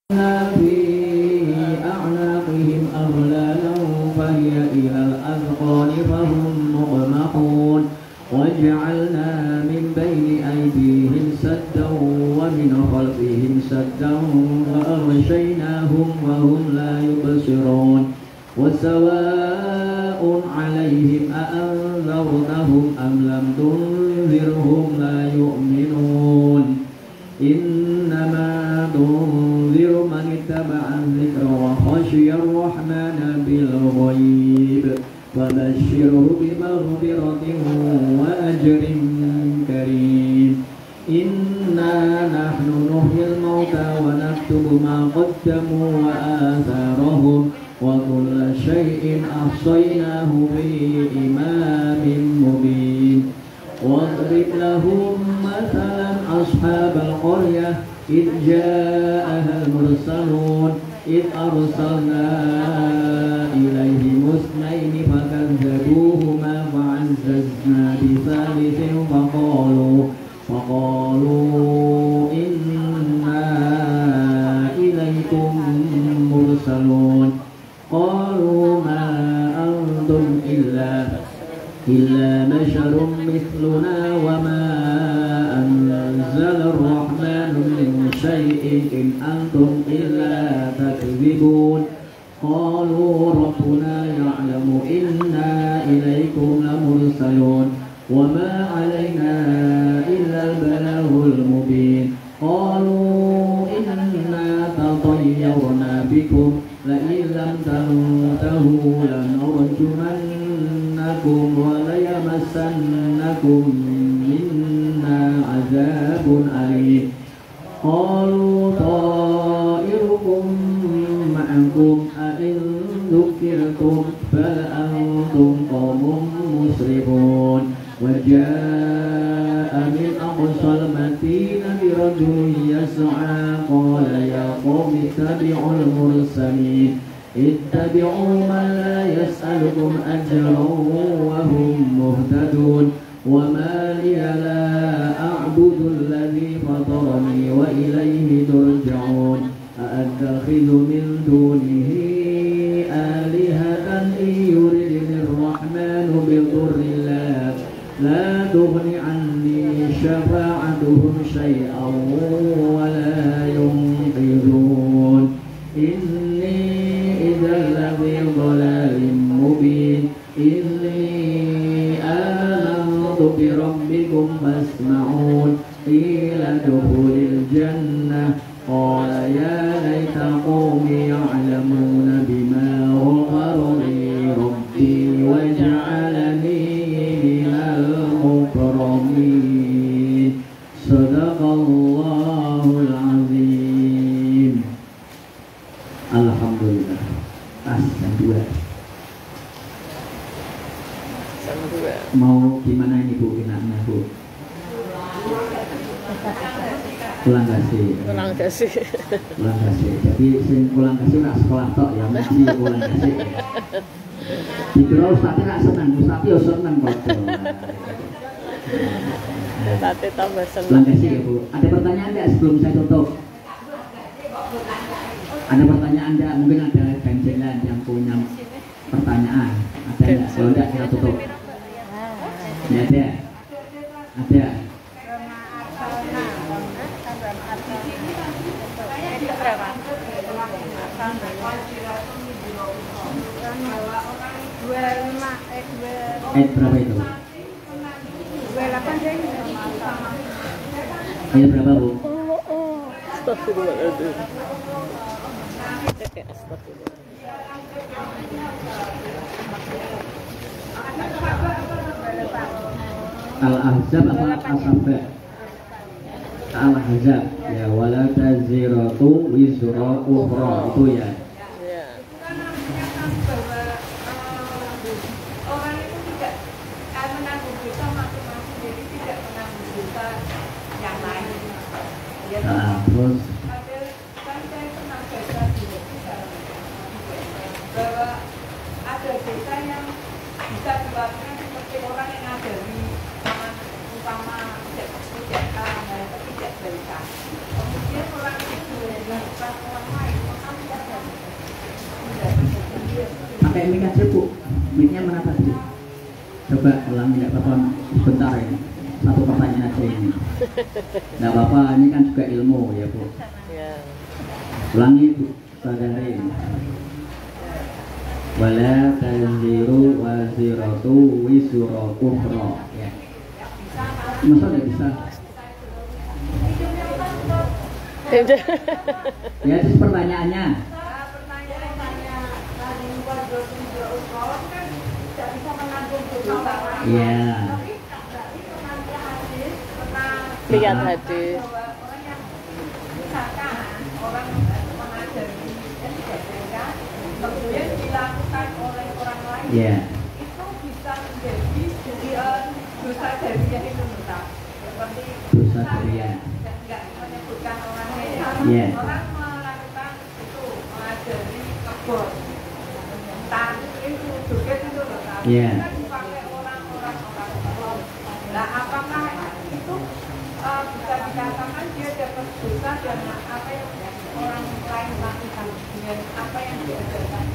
في أعناقهم أغلالا فهي إلى الأذقان فهم مقمحون وجعلنا من بين أيديهم سدا ومن خلفهم سدا فأغشيناهم وهم لا يبصرون وسواء عليهم أأنذرتهم أم لم تنذرهم لا يؤمنون إنما تنذر من اتبع الذكر وخشي الرحمن بالغيب فبشره بمغفرة وأجر كريم إنا نحن نحيي الموتى ونكتب ما قدموا وآثارهم وكل شيء أحصيناه في إمام مبين واضرب لهم مثلا أصحاب القرية إذ جاءها المرسلون إذ أرسلنا إليهم اثنين فكذبوهما فعززنا بثالث فقالوا إنا إليكم مرسلون قالوا ما أنتم إلا بشر مثلنا وما أنزل الرحمن من شيء إن أنتم إلا تكذبون قالوا ربنا يعلم إنا إليكم لمرسلون وما علينا إلا البلاغ المبين قالوا إنا تطيرنا بكم لئن لم تنتهوا لنرجمنكم وليمسنكم منا عذاب أليم قالوا طائركم معكم أئن ذكرتم بل أنتم قوم مسرفون وجاء من أقصى المدينة رجل يسعى قال يا قوم اتبعوا المرسلين اتبعوا من لا يسألكم أجرا وهم مهتدون وما لي لا أعبد الذي فطرني وإليه ترجعون أأتخذ من دونه آلهة إن يردني الرحمن بضر لا تغن عني شفاعتهم شيئا ولا ينقذون إني إذا لفي ضلال مبين إني آمنت بربكم فاسمعون قيل ادخل الجنة قال يا ليت قومي يعلمون بما غفر لي ربي وجعلني من المكرمين صدق الله العظيم. Alhamdulillah. Mau gimana ini Bu enaknya Bu? Pulang kasih. Jadi sing pulang kasih nak sekolah tok ya mesti pulang kasih. Dikira Ustaz nak senang, Ustaz yo senang kok. Tate tambah senang. Pulang kasih ya Bu. Ada pertanyaan enggak sebelum saya tutup? Ada pertanyaan enggak? Mungkin ada ganjelan yang punya pertanyaan. Ada enggak? Kalau enggak kita tutup. Ya ada. Ada. Berapa itu? 28 jadi. Ayat berapa Bu? Astagfirullahaladzim. Al-Ahzab apa Al-Asaba? Al-Ahzab ya wala taziratu wizra ukhra itu ya. Orang itu tidak menanggung dosa masing-masing, jadi tidak menanggung dosa yang lain. Terus kan saya pernah baca di bahwa ada dosa yang bisa dilakukan seperti orang yang ada di utama tidak berikan. Kemudian orang itu dilakukan orang lain. Pakai mic aja Bu. Mic-nya mana tadi? Coba ulangi, tidak apa-apa sebentar ya. Satu pertanyaan aja ini. Tidak apa-apa, ini kan juga ilmu ya Bu. Ya. Ulangi Bu, Saudari. Wala taziru waziratu wisra ukhra. Ya. Masa tidak bisa? Ya, itu pertanyaannya. Iya. Lihat hadis. Orang mengajari kemudian dilakukan oleh orang lain, Iya. itu bisa menjadi dosa jariah itu tetap seperti Dosa jariah. nggak menyebutkan orang lain. Iya. Orang melakukan itu mengajari kebun, tani itu joget itu loh, tapi Iya. kan dipakai orang-orang. Nah, apakah itu bisa dikatakan dia dapat dosa dengan apa yang orang lain lakukan, dengan apa yang diajarkan?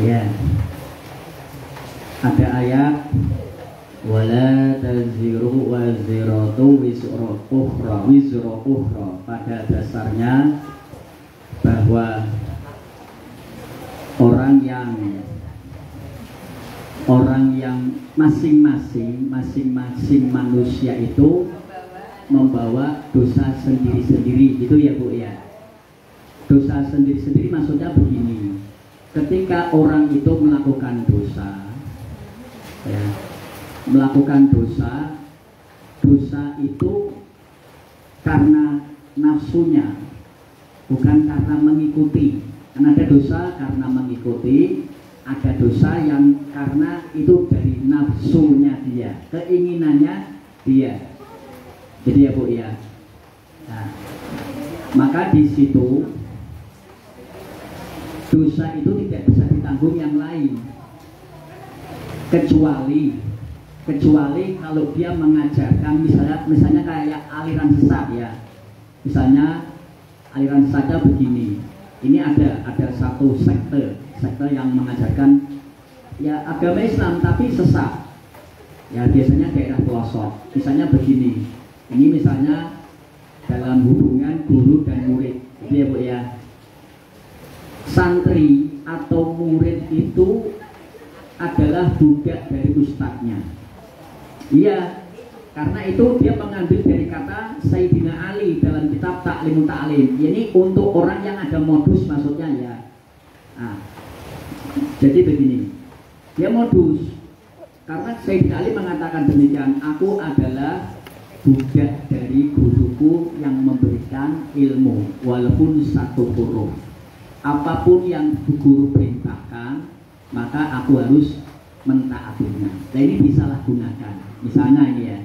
Ya. Ada ayat wala taziru waziratu wisra ukhra. Pada dasarnya bahwa orang yang masing-masing manusia itu membawa dosa sendiri-sendiri, gitu ya Bu ya. Dosa sendiri-sendiri maksudnya begini, ketika orang itu melakukan dosa, ya, melakukan dosa itu karena nafsunya, bukan karena mengikuti. Karena ada dosa karena mengikuti, ada dosa yang karena itu dari nafsunya dia, keinginannya dia. Jadi ya Bu ya. Nah, maka di situ dosa itu tidak bisa ditanggung yang lain, kecuali kalau dia mengajarkan misalnya kayak aliran sesat ya. Misalnya aliran sesatnya begini. Ini ada satu sekte yang mengajarkan ya agama Islam tapi sesat. Ya biasanya daerah pelosok. Misalnya begini. Ini misalnya dalam hubungan guru dan murid, gitu ya Bu ya. Santri atau murid itu adalah budak dari ustadznya. Iya, karena itu dia mengambil dari kata Sayyidina Ali dalam kitab Ta'limut Ta'lim. Ini untuk orang yang ada modus maksudnya ya. Nah, jadi begini, dia modus karena Sayyidina Ali mengatakan demikian, aku adalah budak dari guruku yang memberikan ilmu walaupun satu huruf. Apapun yang guru perintahkan maka aku harus mentaatinya. Nah ini disalahgunakan misalnya ini ya,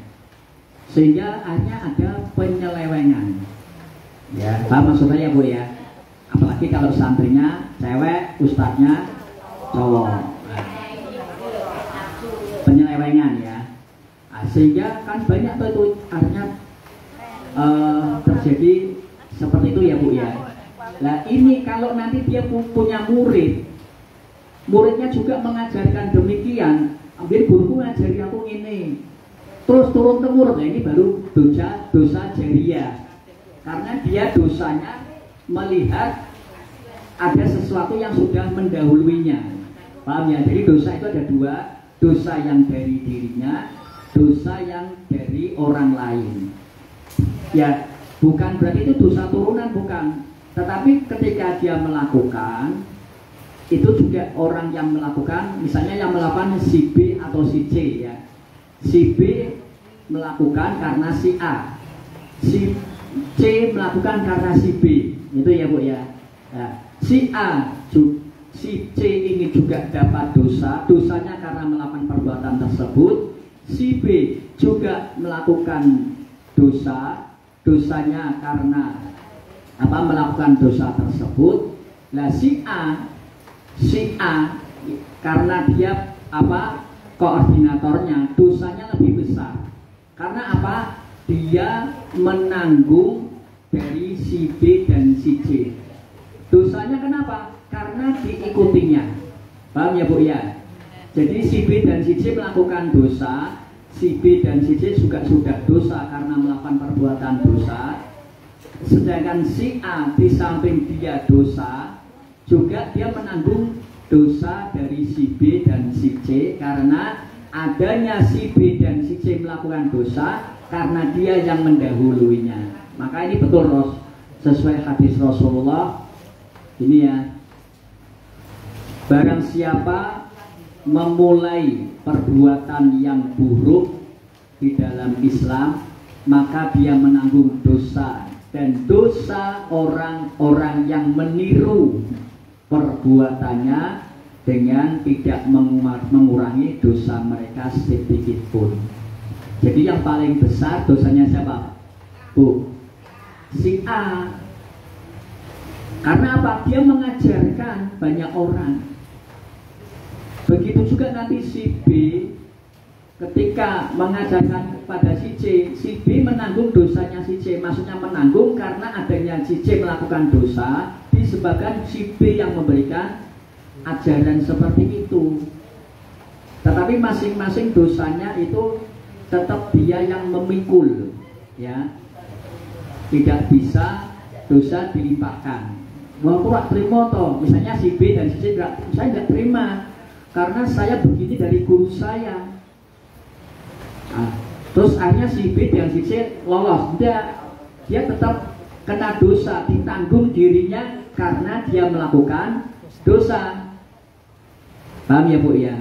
sehingga akhirnya ada penyelewengan ya. Paham maksud saya Bu ya? Apalagi kalau santrinya cewek, ustadznya cowok. Nah, penyelewengan ya. Sehingga kan banyak tuh itu akhirnya terjadi seperti itu ya Bu ya. Nah ini kalau nanti dia punya muridnya juga mengajarkan demikian, ambil guruku ngajari aku ini, terus turun temurun, nah ini baru dosa jariah, karena dia dosanya melihat ada sesuatu yang sudah mendahuluinya. Paham ya? Jadi dosa itu ada dua, dosa yang dari dirinya, dosa yang dari orang lain. Ya, bukan berarti itu dosa turunan, bukan. Tetapi ketika dia melakukan, itu juga orang yang melakukan, misalnya yang melakukan si B atau si C ya. Si B melakukan karena si A, si C melakukan karena si B, itu ya Bu ya. Nah, si A, si C ini juga dapat dosanya karena melakukan perbuatan tersebut. Si B juga melakukan dosanya karena melakukan dosa tersebut. Nah si A karena dia koordinatornya, dosanya lebih besar karena dia menanggung dari si B dan si C. Dosanya kenapa? Karena diikutinya. Paham ya Bu ya? Jadi si B dan si C melakukan dosa, si B dan si C juga sudah dosa karena melakukan perbuatan dosa. Sedangkan si A di samping dia dosa, juga dia menanggung dosa dari si B dan si C karena adanya si B dan si C melakukan dosa karena dia yang mendahuluinya. Maka ini betul sesuai hadis Rasulullah ini ya, barang siapa memulai perbuatan yang buruk di dalam Islam, maka dia menanggung dosa dan dosa orang-orang yang meniru perbuatannya dengan tidak mengurangi dosa mereka sedikit pun. Jadi yang paling besar dosanya siapa? Bu, si A. Karena apa? Dia mengajarkan banyak orang. Begitu juga nanti si B ketika mengajarkan kepada si B menanggung dosanya si C. Maksudnya menanggung karena adanya si C melakukan dosa disebabkan si B yang memberikan ajaran seperti itu. Tetapi masing-masing dosanya itu tetap dia yang memikul, ya. Tidak bisa dosa dilimpahkan. Mau kurang terima toh, misalnya si B dan si C saya tidak terima karena saya begini dari guru saya. Nah, terus akhirnya si B dan si C lolos, dia tetap kena dosa, ditanggung dirinya karena dia melakukan dosa. Paham ya Bu ya?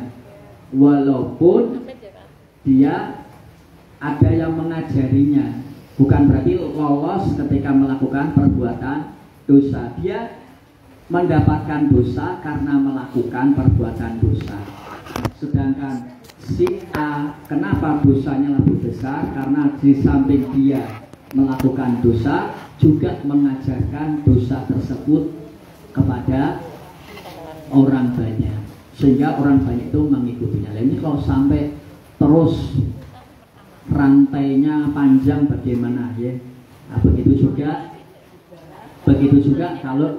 Walaupun dia ada yang mengajarinya, bukan berarti lolos ketika melakukan perbuatan dosa. Dia mendapatkan dosa karena melakukan perbuatan dosa. Sedangkan si A, kenapa dosanya lebih besar? Karena di samping dia melakukan dosa, juga mengajarkan dosa tersebut kepada orang banyak, sehingga orang banyak itu mengikutinya. Ini kalau sampai terus rantainya panjang bagaimana ya? Nah, begitu juga kalau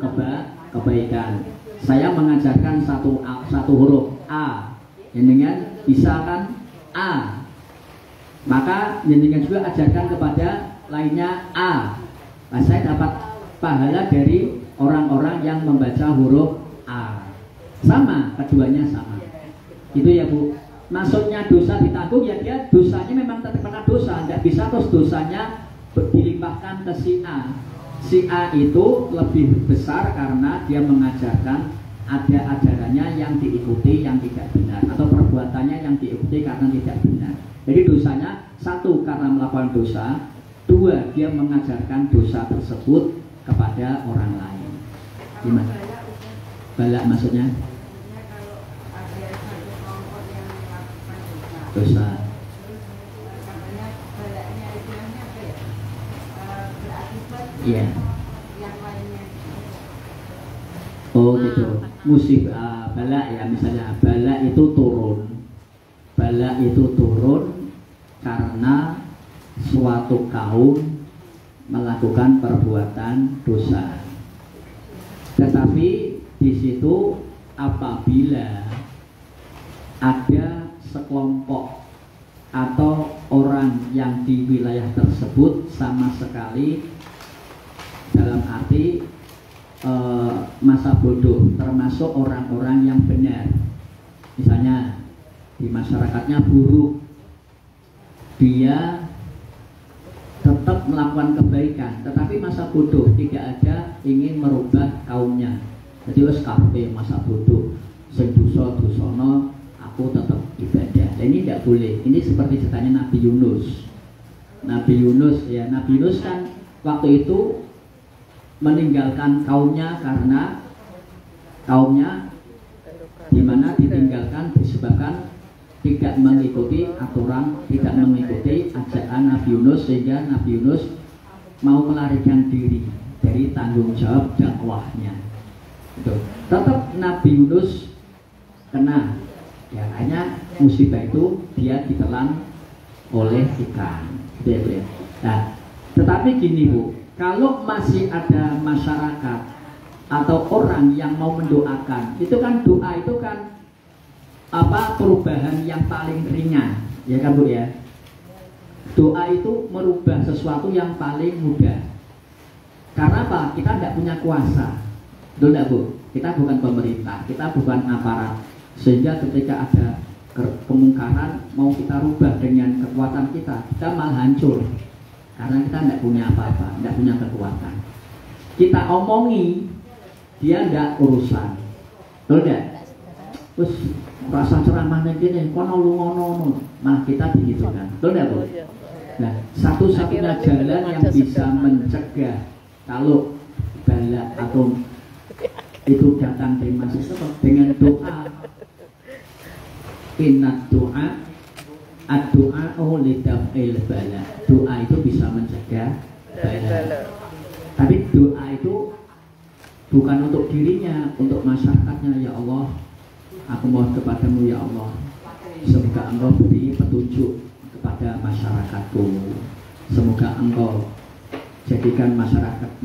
kebaikan. Saya mengajarkan satu huruf A, jenengan bisa kan A, maka jenengan juga ajarkan kepada lainnya A. Nah, saya dapat pahala dari orang-orang yang membaca huruf A. Sama, keduanya sama. Itu ya Bu. Maksudnya dosa ditanggung ya, dia dosanya memang tetap kena dosa, tidak bisa terus dosanya dilimpahkan ke si A. Si A itu lebih besar karena dia mengajarkan ada ajarannya yang diikuti yang tidak benar, atau perbuatannya yang diikuti karena tidak benar. Jadi dosanya satu karena melakukan dosa, dua dia mengajarkan dosa tersebut kepada orang lain. Gimana? Balak maksudnya? Dosa. Iya. Oh gitu. Musibah bala ya, misalnya bala itu turun. Bala itu turun karena suatu kaum melakukan perbuatan dosa. Tetapi di situ apabila ada sekelompok atau orang yang di wilayah tersebut sama sekali dalam arti masa bodoh, termasuk orang-orang yang benar, misalnya di masyarakatnya buruk, dia tetap melakukan kebaikan, tetapi masa bodoh, tidak ada ingin merubah kaumnya. Jadi wes kabeh masa bodoh, sing dosa-dosono, aku tetap ibadah. Dan ini tidak boleh. Ini seperti ceritanya Nabi Yunus. Nabi Yunus ya, Nabi Yunus kan waktu itu meninggalkan kaumnya karena kaumnya dimana ditinggalkan disebabkan tidak mengikuti aturan, tidak mengikuti ajakan Nabi Yunus, sehingga Nabi Yunus mau melarikan diri dari tanggung jawab dakwahnya. Itu tetap Nabi Yunus kena, ya hanya musibah itu dia ditelan oleh ikan. Gitu ya. Nah, tetapi gini Bu, kalau masih ada masyarakat atau orang yang mau mendoakan, itu kan doa itu kan perubahan yang paling ringan, ya kan Bu ya. Doa itu merubah sesuatu yang paling mudah. Karena apa? Kita tidak punya kuasa, betul tidak Bu? Kita bukan pemerintah, kita bukan aparat, sehingga ketika ada kemungkaran mau kita rubah dengan kekuatan kita malah hancur. Karena kita tidak punya apa-apa, tidak punya kekuatan. Kita omongi, dia tidak urusan, betul tidak? Terus rasa ceramahnya gini, kono lu ngono, malah kita begitu kan, betul tidak Bu? Nah, satu-satunya jalan yang bisa mencegah kalau bala atau itu datang dari masjid dengan doa. Inna doa ad-doa lidaf'il bala. Doa itu bisa mencegah bala. Tapi doa itu bukan untuk dirinya, untuk masyarakatnya. Ya Allah, aku mohon kepadamu ya Allah, semoga Engkau beri petunjuk kepada masyarakatku. Semoga Engkau jadikan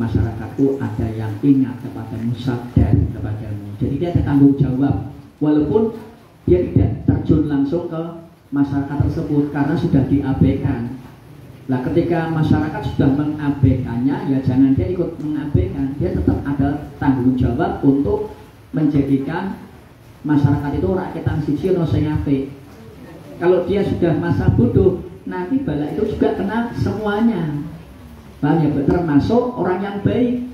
masyarakatku ada yang ingat kepadamu, sadar kepadamu. Jadi dia ada tanggung jawab, walaupun dia tidak terjun langsung ke masyarakat tersebut karena sudah diabaikan. Nah, ketika masyarakat sudah mengabaikannya, ya jangan dia ikut mengabaikan. Dia tetap ada tanggung jawab untuk menjadikan masyarakat itu rakyat siji ono sing apik. Kalau dia sudah masa bodoh, nanti bala itu juga kena semuanya. Paham ya? Termasuk orang yang baik.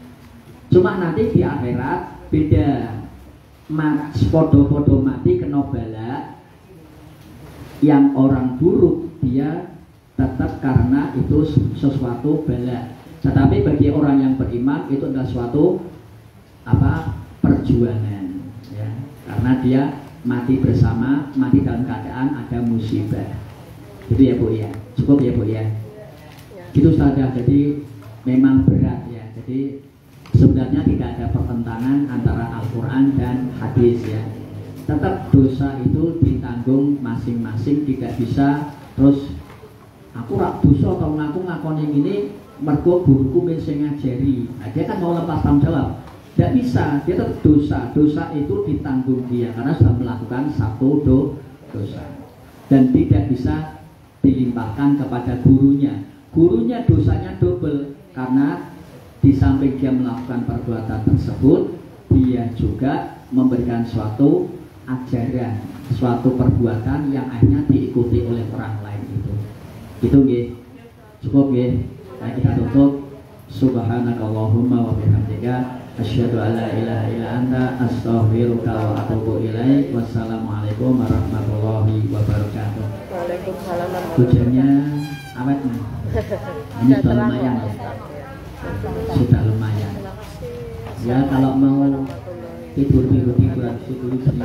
Cuma nanti di akhirat beda. Podo-podo mati kena bala. Yang orang buruk dia tetap karena itu sesuatu bala. Tetapi bagi orang yang beriman itu adalah suatu perjuangan, ya. Karena dia mati bersama, mati dalam keadaan ada musibah. Itu ya Bu ya. Cukup ya Bu ya. Itu saja. Jadi memang berat ya. Jadi sebenarnya tidak ada pertentangan antara Al-Quran dan hadis ya. Tetap dosa itu ditanggung masing-masing, tidak bisa terus aku rak dosa atau ngakoni ini mergo guruku sing ngajari. Nah, dia kan mau lepas tanggung jawab. Tidak bisa, dia tetap dosa. Dosa itu ditanggung dia karena sudah melakukan satu dosa. Dan tidak bisa dilimpahkan kepada gurunya. Gurunya dosanya double karena di samping dia melakukan perbuatan tersebut, dia juga memberikan suatu ajaran, suatu perbuatan yang akhirnya diikuti oleh orang lain itu. Gitu nggih. Cukup nggih. Nah, kita tutup. Subhanakallahumma wa bihamdika asyhadu an la ilaha illa anta astaghfiruka wa atubu ilaik. Wassalamualaikum warahmatullahi wabarakatuh. Waalaikumsalam. Hujannya awet nih. Ini sudah lumayan ya. Sudah lumayan. Ya kalau mau tiduran situ di sini.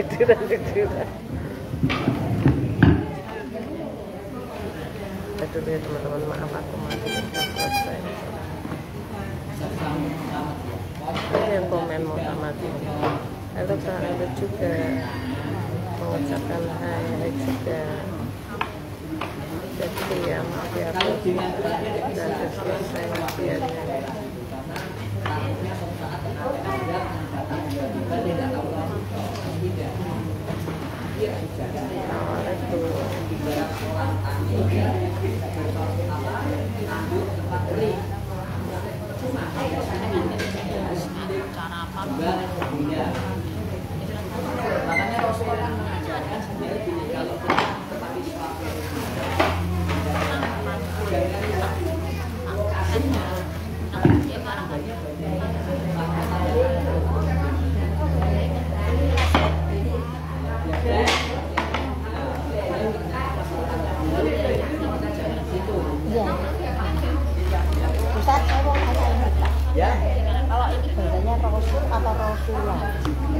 Tiduran. Aduh ya teman-teman, maaf aku mati selesai. Yang komen mau amati. Lalu ada juga mengucapkan hai juga. Jadi ya maaf ya aku dan selesai ujiannya. Makanya Rasulullah mengajarkan sebenarnya gini, kalau kita tetapi suatu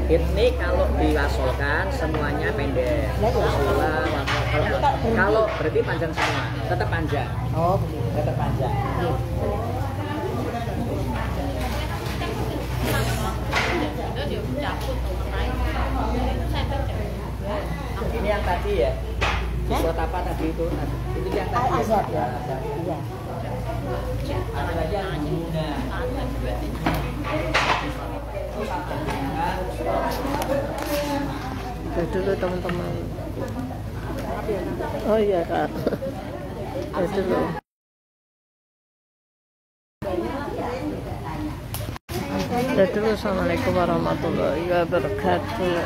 ini kalau diwasolkan semuanya pendek. Rasulullah, kalau berarti panjang semua, tetap panjang. Oh, begitu. Tetap panjang. Ini yang tadi ya. Buat apa tadi itu? Itu yang tadi. Azab ya. Iya. Ada lagi yang dulu teman-teman. Oh iya Kak. Dulu. Dulu. Assalamualaikum warahmatullahi wabarakatuh.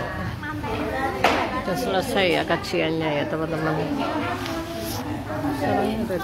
Sudah selesai ya kajiannya ya teman-teman. Sekarang udah